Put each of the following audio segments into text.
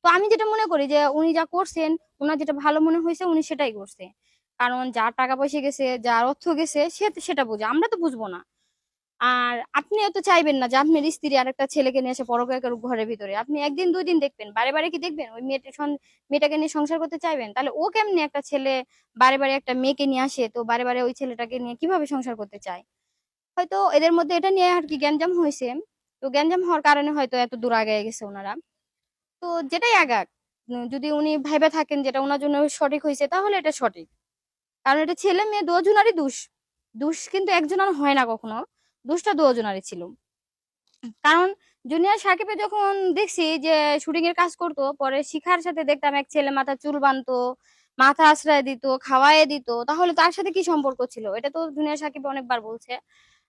তো আমি যেটা মনে করি যে উনি যা করছেন, ওনার যেটা ভালো মনে হয়েছে উনি সেটাই করছে। কারণ যার টাকা পয়সা গেছে, যার অর্থ গেছে, সে সেটা বুঝে, আমরা তো বুঝবো না। আর আপনিও তো চাইবেন না যে আপনার স্ত্রী আরেকটা ছেলেকে নিয়ে এসে পরকীয়া করুক ঘরের ভিতরে। আপনি একদিন দুই দিন দেখবেন, বারে বারে কি দেখবেন ওই মেয়েটাকে নিয়ে সংসার করতে চাইবেন? তাহলে ও কেমনি একটা ছেলে বারে বারে একটা মেয়েকে নিয়ে আসে, তো বারে বারে ওই ছেলেটাকে নিয়ে কিভাবে সংসার করতে চায়? হয়তো এদের মধ্যে এটা নিয়ে আর কি গ্যাঞ্জাম হয়েছে। তো গ্যাঞ্জাম হওয়ার কারণে হয়তো এত দূর আগায় গেছে ওনারা। তো যেটাই আগাক, যদি উনি ভাইবা থাকেন যেটা ওনার জন্য সঠিক হয়েছে, তাহলে এটা সঠিক। কারণ এটা ছেলে মেয়ে দুজনারই দোষ। দোষ কিন্তু একজনের হয় না কখনো, দোষটা দুজনারই ছিল। কারণ জুনিয়র সাকিবে যখন দেখছি যে শুটিং এর কাজ করতো, পরে শিখার সাথে দেখতাম এক ছেলে মাথা চুল বাঁধতো, মাথা আশ্রয় দিত, খাওয়ায় দিত, তাহলে তার সাথে কি সম্পর্ক ছিল? এটা তো জুনিয়র সাকিব অনেকবার বলছে।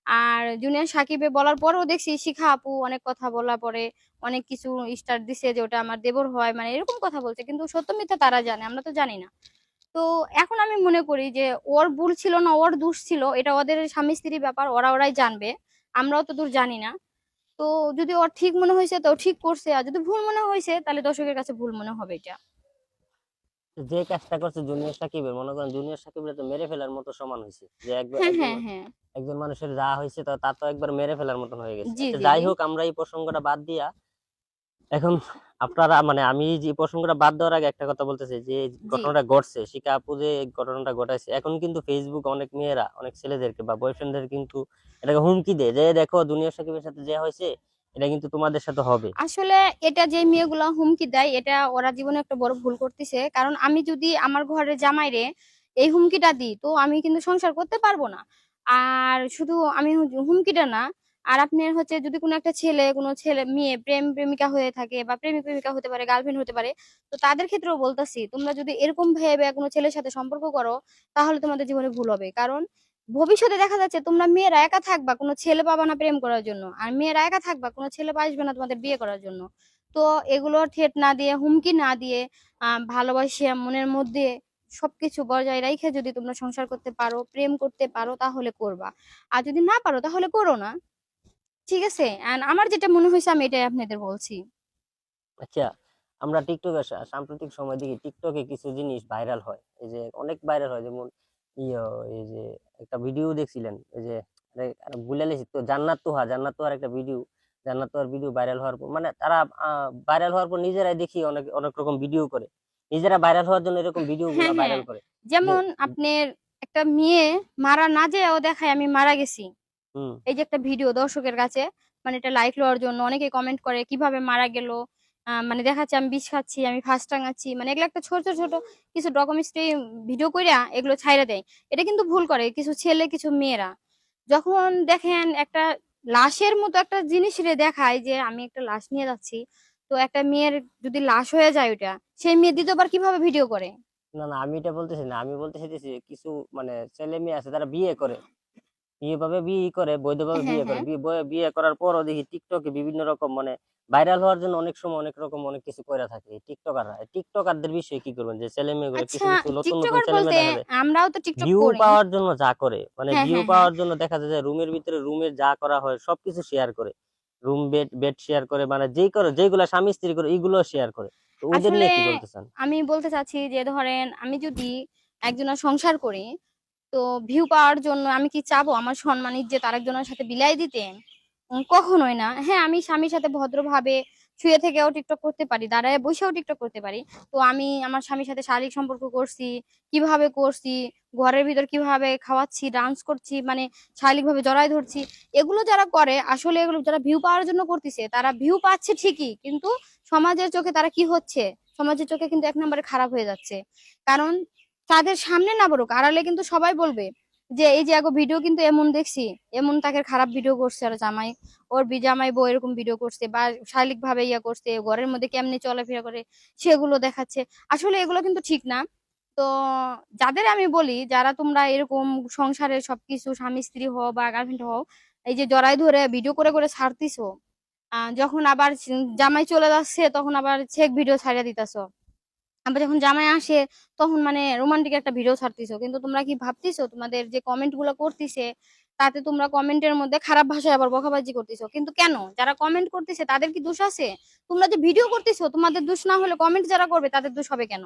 আর জুনিয়র সাকিবে বলার পরেও দেখছি শিখা আপু অনেক কথা বলার পরে অনেক কিছু স্টার দিছে যে ওটা আমার দেবর হয়, মানে এরকম কথা বলছে, কিন্তু সত্য মিথ্যা তারা জানে, আমরা তো জানি না। তো এখন আমি মনে করি যে ওর ভুল ছিল না ওর দোষ ছিল, এটা ওদের স্বামী স্ত্রীর ব্যাপার, ওরাই জানবে, আমরাও তো দূর জানি না। তো যদি ওর ঠিক মনে হয়েছে তো ও ঠিক করছে, আর যদি ভুল মনে হয়েছে তাহলে দর্শকের কাছে ভুল মনে হবে এটা। যে কাজটা করছে জুনিয়র সাকিবের, মনে করেন জুনিয়র সাকিবের তো মেরে ফেলার মতো সমান হয়েছে, যে একবার হ্যাঁ, একজন হ্যাঁ, হ্যাঁ। একজন মানুষের যা হয়েছে তো তা তো একবার মেরে ফেলার মতন হয়ে গেছে। জি, আচ্ছা জি, যাই জি। হোক, আমরা এই প্রসঙ্গটা বাদ দিয়া এখন আপনারা মানে আমি যে প্রসঙ্গটা বাদ দেওয়ার আগে একটা কথা বলতেছি, যে জি। ঘটনাটা ঘটছে শিকা আপু যে ঘটনাটা ঘটাইছে, এখন কিন্তু ফেসবুক অনেক মেয়েরা অনেক ছেলেদেরকে বা বয়ফ্রেন্ডদের কিন্তু এটাকে হুমকি দেয়, যে দেখো দুনিয়ার সাকিবের সাথে যে হয়েছে এটা কিন্তু তোমাদের সাথে হবে। আসলে এটা যে মেয়েগুলা হুমকি দেয়, এটা ওরা জীবনে একটা বড় ভুল করতেছে। কারণ আমি যদি আমার ঘরের জামাইরে এই হুমকিটা দিই, তো আমি কিন্তু সংসার করতে পারবো না। আর শুধু আমি হুমকিটা না, আর আপনার হচ্ছে যদি কোনো ছেলে মেয়ে প্রেম প্রেমিকা হয়ে থাকে বা প্রেমিক প্রেমিকা হতে পারে, গার্লফ্রেন্ড হতে পারে, তো তাদের ক্ষেত্রেও বলতাছি তোমরা যদি এরকম ভেবে কোনো ছেলের সাথে সম্পর্ক করো, তাহলে তোমাদের জীবনে ভুল হবে। কারণ ভবিষ্যতে দেখা যাচ্ছে তোমরা মেয়েরা একা থাকবা, কোনো ছেলে পাবা না প্রেম করার জন্য, আর মেয়েরা একা থাকবা, কোনো ছেলে আসবে না তোমাদের বিয়ে করার জন্য। তো এগুলোর ঠেট না দিয়ে, হুমকি না দিয়ে, ভালোবাসে মনের মধ্যে সবকিছু বজায় রেখে যদি তোমরা সংসার করতে পারো, প্রেম করতে পারো, তাহলে করবা। আর যদি না পারো তাহলে করো না। ঠিক আছে, এন্ড আমার যেটা মনে হয়েছে আমি এটাই আপনাদের বলছি। আচ্ছা, আমরা টিকটকে সাম্প্রতিক সময় দেখি টিকটকে কিছু জিনিস ভাইরাল হয়, এই যে অনেক ভাইরাল হয়, যেমন ইয়ে, এই যে একটা ভিডিও দেখছিলেন, এই যে ভুলে গেছি তো, জান্নাত তোহার একটা ভিডিও, জান্নাত তোহার ভিডিও ভাইরাল হওয়ার পর মানে তারা ভাইরাল হওয়ার পর নিজেরাই দেখি অনেক অনেক রকম ভিডিও করে, নিজেরা ভাইরাল হওয়ার জন্য এরকম ভিডিও গুলা হ্যাঁ, হ্যাঁ। ভাইরাল করে। যে যেমন আপনার একটা মেয়ে মারা না যেও দেখায় আমি মারা গেছি, হুম, এই যে একটা ভিডিও দর্শকের কাছে, মানে এটা লাইক লওয়ার জন্য অনেকে কমেন্ট করে কিভাবে মারা গেল, মানে দেখাচ্ছে আমি বিষ খাচ্ছি, আমি ফাঁস টাঙাচ্ছি, মানে এগুলো একটা ছোট ছোট ছোট কিছু ডকুমেন্টারি ভিডিও কইরা এগুলো ছাইড়া দেয়। এটা কিন্তু ভুল করে কিছু ছেলে কিছু মেয়েরা। যখন দেখেন একটা লাশের মতো একটা জিনিস রে দেখায় যে আমি একটা লাশ নিয়ে যাচ্ছি, তো একটা মেয়ের যদি লাশ হয়ে যায় ওটা, সেই মেয়ে দ্বিতীয়বার কিভাবে ভিডিও করে? না না, আমি এটা বলতেছি না, আমি বলতে চাইতেছি কিছু মানে ছেলে মেয়ে আছে তারা বিয়ে করে, বিয়ে করে বৈধভাবে হ্যাঁ, বিয়ে করে, হ্যাঁ। বিয়ে করার পরও দেখি টিকটকে বিভিন্ন রকম মানে ভাইরাল হওয়ার জন্য অনেক সময় অনেক রকম অনেক কিছু করে থাকে এই টিকটকাররা। এই টিকটকারদের বিষয়ে কি করবেন, যে ছেলে মেয়েগুলো আচ্ছা, কিছু কিছু নতুন নতুন টিকটকার ছেলে বলতে মেয়ে দেখা যায় আমরাও তো টিকটক ভিউ করি। পাওয়ার জন্য যা করে, মানে হ্যাঁ, ভিউ হ্যাঁ, হ্যাঁ। পাওয়ার জন্য দেখা যায় যে রুমের ভিতরে রুমে যা করা হয় সবকিছু শেয়ার করে, রুম বেড বেড শেয়ার করে, মানে যেই করে যেগুলা স্বামী স্ত্রী করে এইগুলো শেয়ার করে। তো ওদের আসলে নিয়ে কি বলতে চান? আমি বলতে চাচ্ছি যে ধরেন আমি যদি একজনের সংসার করি, তো ভিউ পাওয়ার জন্য আমি কি চাবো আমার সম্মান ইজ্জত আরেকজনের সাথে বিলাই দিতে? কখনোই না। হ্যাঁ, আমি স্বামীর সাথে ভদ্রভাবে শুয়ে থেকেও টিকটক করতে পারি, দাঁড়ায় বসেও টিকটক করতে পারি। তো আমি আমার স্বামীর সাথে শারীরিক সম্পর্ক করছি, কিভাবে করছি, ঘরের ভিতর কিভাবে খাওয়াচ্ছি, ডান্স করছি, মানে শারীরিক ভাবে জড়াই ধরছি, এগুলো যারা করে আসলে এগুলো যারা ভিউ পাওয়ার জন্য করতেছে, তারা ভিউ পাচ্ছে ঠিকই, কিন্তু সমাজের চোখে তারা কি হচ্ছে, সমাজের চোখে কিন্তু এক নম্বরে খারাপ হয়ে যাচ্ছে। কারণ তাদের সামনে না বলুক, আড়ালে কিন্তু সবাই বলবে যে এই যে আগো ভিডিও কিন্তু এমন দেখছি, এমন তাকে খারাপ ভিডিও করছে, আর জামাই ওর জামাই বউ এরকম ভিডিও করছে বা শারীরিক ভাবে ইয়া করছে, ঘরের মধ্যে কেমনে চলাফেরা করে সেগুলো দেখাচ্ছে। আসলে এগুলো কিন্তু ঠিক না। তো যাদের আমি বলি, যারা তোমরা এরকম সংসারের সবকিছু স্বামী স্ত্রী হও বা গার্লফ্রেন্ড হও, এই যে জড়াই ধরে ভিডিও করে করে ছাড়তিছো, যখন আবার জামাই চলে যাচ্ছে তখন আবার ছেক ভিডিও ছাড়িয়ে দিতেছো, আবার যখন জামাই আসে তখন মানে রোমান্টিক একটা ভিডিও ছাড়তিছো, কিন্তু তোমরা কি ভাবতিছো তোমাদের যে কমেন্ট গুলো করতিছে তাতে তোমরা কমেন্টের মধ্যে খারাপ ভাষায় আবার বকাবাজি করতেছো। কিন্তু কেন? যারা কমেন্ট করতেছে তাদের কি দোষ আছে? তোমরা যে ভিডিও করতেছো তোমাদের দোষ না হলে কমেন্ট যারা করবে তাদের দোষ হবে কেন?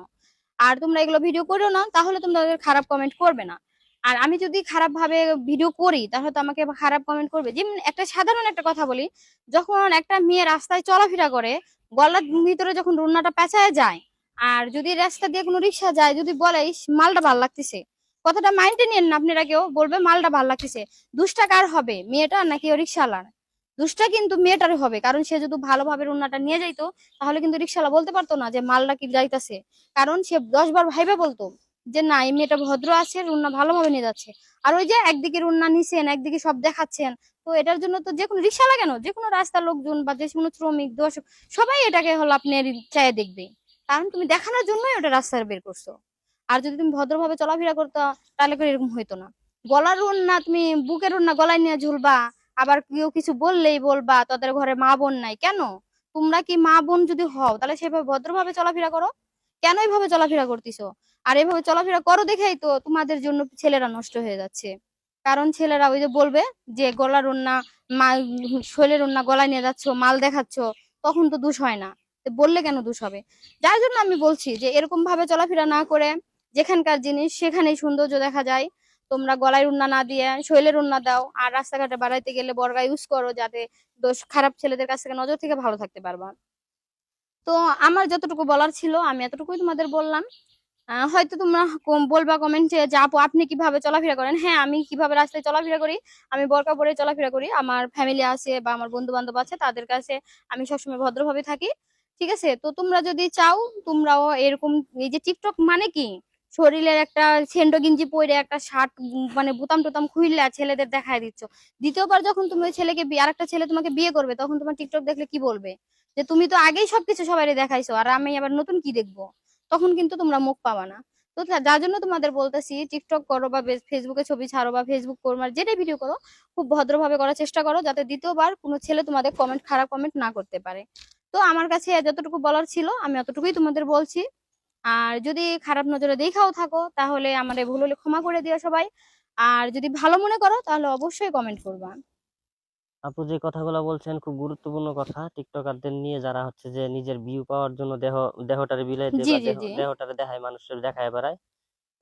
আর তোমরা এগুলো ভিডিও করো না তাহলে তোমাদের খারাপ কমেন্ট করবে না। আর আমি যদি খারাপ ভাবে ভিডিও করি তাহলে তো আমাকে খারাপ কমেন্ট করবে। যেমন একটা সাধারণ একটা কথা বলি, যখন একটা মেয়ে রাস্তায় চলাফেরা করে, গলার ভিতরে যখন রুন্নাটা পেঁচায় যায়, আর যদি রাস্তা দিয়ে কোনো রিক্সা যায় যদি বলে "ইস, মালটা ভাল লাগতেছে", কথাটা মাইন্ডে নিয়েন না আপনারা, কেউ বলবে মালটা ভাল লাগতেছে, দুষ্টা কার হবে, মেয়েটার নাকি ওই রিক্সাওয়ালার? দুষ্টা কিন্তু মেয়েটারই হবে, কারণ সে যদি ভালোভাবে রুন্নাটা নিয়ে যাইতো তাহলে কিন্তু রিক্সাওয়ালা বলতে পারতো না যে মালটা কি যাইতাছে। কারণ সে 10 বার ভাইবে বলতো যে না, এই মেয়েটা ভদ্র আছে, রুন্না ভালোভাবে নিয়ে যাচ্ছে। আর ওই যে একদিকে রুন্না নিছেন একদিকে সব দেখাচ্ছেন, তো এটার জন্য তো যে কোনো রিক্সাওয়ালা কেন, যে কোনো রাস্তার লোকজন বা যে কোনো শ্রমিক দর্শক সবাই এটাকে হলো আপনার চায়ে দেখবে। কারণ তুমি দেখানোর জন্যই ওটা রাস্তায় বের করছো। আর যদি তুমি ভদ্রভাবে চলাফেরা করতো তাহলে করে এরকম হইতো না। গলার না তুমি বুকের না গলায় নিয়ে ঝুলবা, আবার কেউ কিছু বললেই বলবা তাদের ঘরে মা বোন নাই। কেন? তোমরা কি মা বোন যদি হও তাহলে সেভাবে ভদ্রভাবে চলাফেরা করো। কেন এইভাবে চলাফেরা করতেছো? আর এভাবে চলাফেরা করো দেখেই তো তোমাদের জন্য ছেলেরা নষ্ট হয়ে যাচ্ছে। কারণ ছেলেরা ওই যে বলবে যে গলার ওড়না, মাল, শৈলের ওড়না গলায় নিয়ে যাচ্ছ, মাল দেখাচ্ছ, তখন তো দোষ হয় না। তো বললে কেন দোষ হবে? যার জন্য আমি বলছি যে এরকম ভাবে চলাফেরা না করে যেখানকার জিনিস সেখানেই সৌন্দর্য দেখা যায়। তোমরা গলায় ওড়না না দিয়ে শৈলের ওড়না দাও, আর রাস্তাঘাটে বেড়াইতে গেলে বর্গা ইউজ করো, যাতে দোষ খারাপ ছেলেদের কাছ থেকে নজর থেকে ভালো থাকতে পারবা। তো আমার যতটুকু বলার ছিল আমি এতটুকুই তোমাদের বললাম। হয়তো তোমরা বলবা কমেন্টে যে আপু আপনি কিভাবে চলাফেরা করেন। হ্যাঁ, আমি কিভাবে রাস্তায় চলাফেরা করি, আমি বোরকা পরে চলাফেরা করি। আমার ফ্যামিলি আছে বা আমার বন্ধু বান্ধব আছে, তাদের কাছে আমি সবসময় ভদ্রভাবে থাকি। ঠিক আছে? তো তোমরা যদি চাও তোমরাও এরকম, এই যে টিকটক মানে কি, শরীরের একটা সেন্ডো গেঞ্জি পরে একটা শার্ট মানে বুতাম টুতাম খুইলা ছেলেদের দেখায় দিচ্ছ। দ্বিতীয়বার যখন তুমি ওই ছেলেকে আরেকটা ছেলে তোমাকে বিয়ে করবে তখন তোমার টিকটক দেখলে কি বলবে? যে তুমি তো আগেই সবকিছু সবাই দেখাইছো, আর আমি আবার নতুন কি দেখবো? তখন কিন্তু তোমরা মুখ পাবা না। তো যার জন্য তোমাদের বলতেছি, টিকটক করো বা ফেসবুকে ছবি ছাড়ো বা ফেসবুক করো, মানে যেটাই ভিডিও করো খুব ভদ্রভাবে করার চেষ্টা করো, যাতে দ্বিতীয়বার কোনো ছেলে তোমাদের কমেন্ট, খারাপ কমেন্ট না করতে পারে। তো আমার কাছে যতটুকু বলার ছিল আমি অতটুকুই তোমাদের বলছি। আর যদি খারাপ নজরে দেখাও থাকো তাহলে আমাদের ভুল হলে ক্ষমা করে দিও সবাই। আর যদি ভালো মনে করো তাহলে অবশ্যই কমেন্ট করবা। আপু যে কথাগুলো বলছেন খুব গুরুত্বপূর্ণ কথা, টিকটকারদের নিয়ে যারা হচ্ছে যে নিজের ভিউ পাওয়ার জন্য দেহটারে বিলাইতে জি বা জি জি। দেহটারে দেখায়, মানুষের দেখায় বেড়ায়।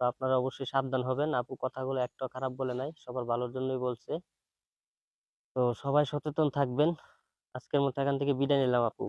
তো আপনারা অবশ্যই সাবধান হবেন। আপু কথাগুলো একটা খারাপ বলে নাই, সবার ভালোর জন্যই বলছে। তো সবাই সচেতন থাকবেন। আজকের মতো এখান থেকে বিদায় নিলাম আপু।